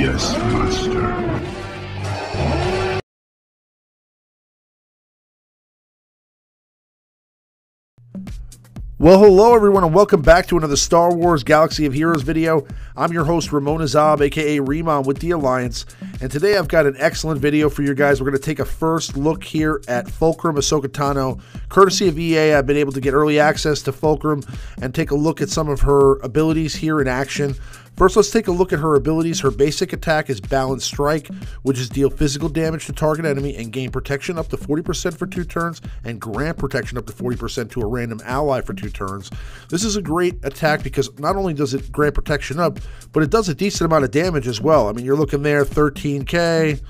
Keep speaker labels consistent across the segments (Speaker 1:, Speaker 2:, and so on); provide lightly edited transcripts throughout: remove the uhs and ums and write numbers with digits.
Speaker 1: Yes, Master.
Speaker 2: Well, hello everyone, and welcome back to another Star Wars Galaxy of Heroes video. I'm your host, Ramon Azab, aka Remon with the Alliance, and today I've got an excellent video for you guys. We're going to take a first look here at Fulcrum Ahsoka Tano. Courtesy of EA, I've been able to get early access to Fulcrum and take a look at some of her abilities here in action. First, let's take a look at her abilities. Her basic attack is Balanced Strike, which is deal physical damage to target enemy and gain protection up to 40% for 2 turns, and grant protection up to 40% to a random ally for 2 turns. This is a great attack because not only does it grant protection up, but it does a decent amount of damage as well. I mean, you're looking there, 13k.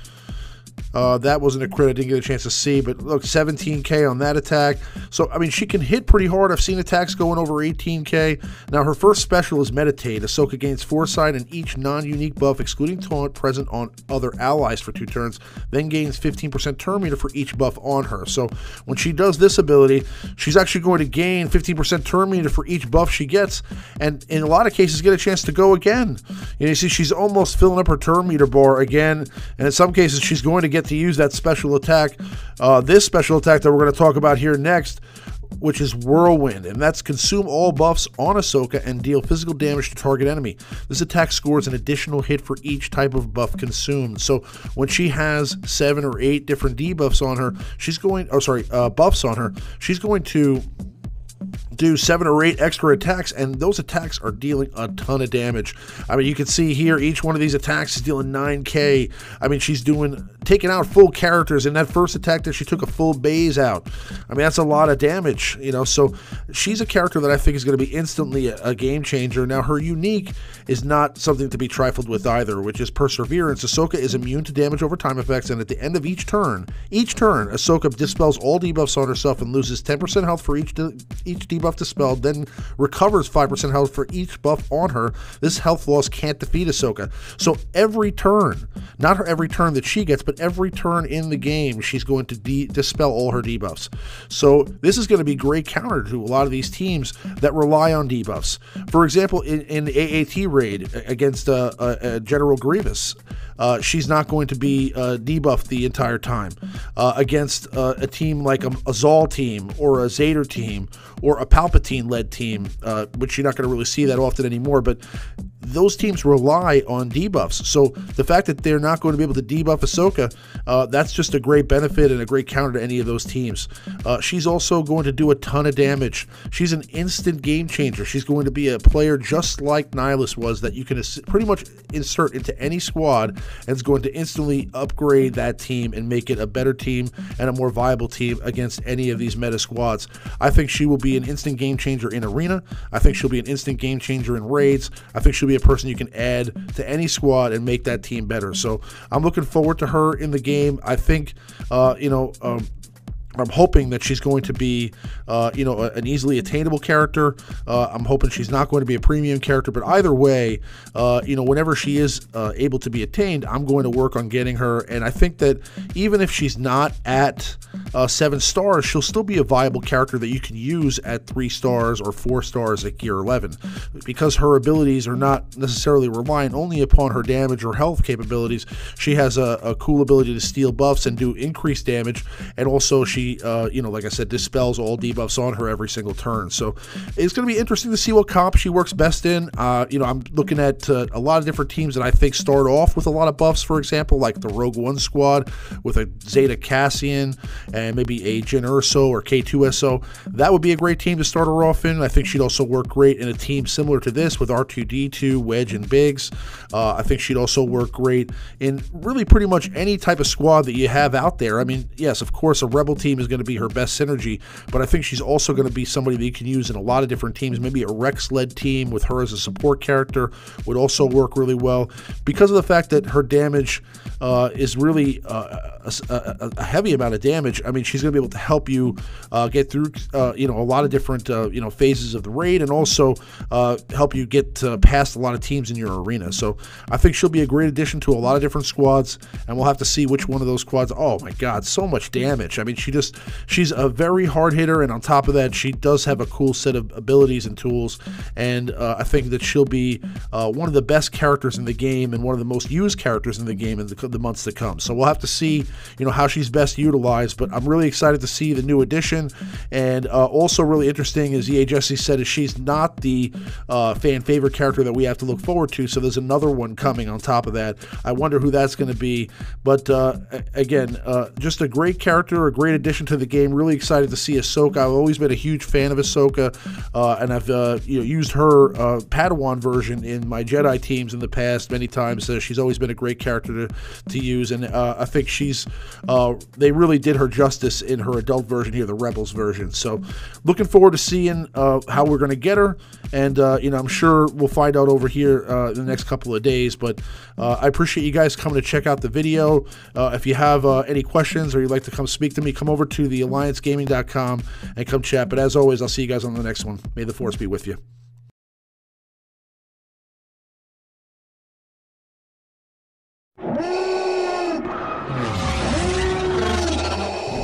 Speaker 2: That wasn't a crit, I didn't get a chance to see, but look, 17k on that attack. So, I mean, she can hit pretty hard. I've seen attacks going over 18k. Now, her first special is Meditate. Ahsoka gains Foresight and each non-unique buff, excluding Taunt, present on other allies for 2 turns, then gains 15% turn meter for each buff on her. So, when she does this ability, she's actually going to gain 15% turn meter for each buff she gets, and in a lot of cases, get a chance to go again. You see, she's almost filling up her turn meter bar again, and in some cases, she's going to get to use that special attack, this special attack that we're going to talk about here next, which is Whirlwind, and that's consume all buffs on Ahsoka and deal physical damage to target enemy. This attack scores an additional hit for each type of buff consumed. So when she has 7 or 8 different debuffs on her, she's going, buffs on her, she's going to do 7 or 8 extra attacks, and those attacks are dealing a ton of damage. I mean, you can see here each one of these attacks is dealing 9k. I mean, she's taking out full characters. In that first attack that she took a full base out. I mean, that's a lot of damage, you know. So she's a character that I think is going to be instantly a game changer. Now, her unique is not something to be trifled with either, which is Perseverance. Ahsoka is immune to damage over time effects, and at the end of each turn, Ahsoka dispels all debuffs on herself and loses 10% health for each debuff dispelled, then recovers 5% health for each buff on her. This health loss can't defeat Ahsoka. So every turn, not every turn that she gets, but every turn in the game, she's going to dispel all her debuffs. So this is going to be great counter to a lot of these teams that rely on debuffs. For example, in the AAT raid against General Grievous, she's not going to be debuffed the entire time. Against a team like a Zal team or a Zeta team or a Palpatine-led team, which you're not going to really see that often anymore, but those teams rely on debuffs. So the fact that they're not going to be able to debuff Ahsoka, that's just a great benefit and a great counter to any of those teams. She's also going to do a ton of damage. She's an instant game changer. She's going to be a player just like Nihilus was that you can pretty much insert into any squad, and it's going to instantly upgrade that team and make it a better team and a more viable team against any of these meta squads. I think she will be an instant game changer in Arena. I think she'll be an instant game changer in raids. I think she'll be a person you can add to any squad and make that team better. So I'm looking forward to her in the game. I think, I'm hoping that she's going to be, an easily attainable character. I'm hoping she's not going to be a premium character, but either way, whenever she is able to be attained, I'm going to work on getting her. And I think that even if she's not at 7 stars, she'll still be a viable character that you can use at 3 stars or 4 stars at Gear 11, because her abilities are not necessarily reliant only upon her damage or health capabilities. She has a cool ability to steal buffs and do increased damage, and also she like I said, dispels all debuffs on her every single turn. So it's going to be interesting to see what comp she works best in. I'm looking at a lot of different teams that I think start off with a lot of buffs, for example, like the Rogue One squad with a Zeta Cassian and maybe a Jyn Erso or K2SO. That would be a great team to start her off in. I think she'd also work great in a team similar to this with R2-D2, Wedge, and Biggs. I think she'd also work great in really pretty much any type of squad that you have out there. I mean, yes, of course, a Rebel team is going to be her best synergy, but I think she's also going to be somebody that you can use in a lot of different teams. Maybe a Rex-led team with her as a support character would also work really well, because of the fact that her damage is really a heavy amount of damage. I mean, she's going to be able to help you get through, a lot of different, phases of the raid, and also help you get past a lot of teams in your arena. So I think she'll be a great addition to a lot of different squads, and we'll have to see which one of those squads. Oh my God, so much damage. I mean, she just she's a very hard hitter, and on top of that, she does have a cool set of abilities and tools, and I think that she'll be one of the best characters in the game and one of the most used characters in the game in the months to come. So we'll have to see, how she's best utilized, but I'm really excited to see the new addition. And also really interesting is EA Jesse said is she's not the fan favorite character that we have to look forward to, so there's another one coming on top of that. I wonder who that's going to be, but again, just a great character, a great addition to the game. Really excited to see Ahsoka. I've always been a huge fan of Ahsoka, and I've used her Padawan version in my Jedi teams in the past many times. She's always been a great character to use, and I think they really did her justice in her adult version here, the Rebels version. So looking forward to seeing how we're going to get her, and I'm sure we'll find out over here in the next couple of days. But I appreciate you guys coming to check out the video. If you have any questions or you'd like to come speak to me, come over to thealliancegaming.com and come chat. But as always, I'll see you guys on the next one. May the Force be with you.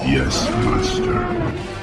Speaker 1: Yes, Master.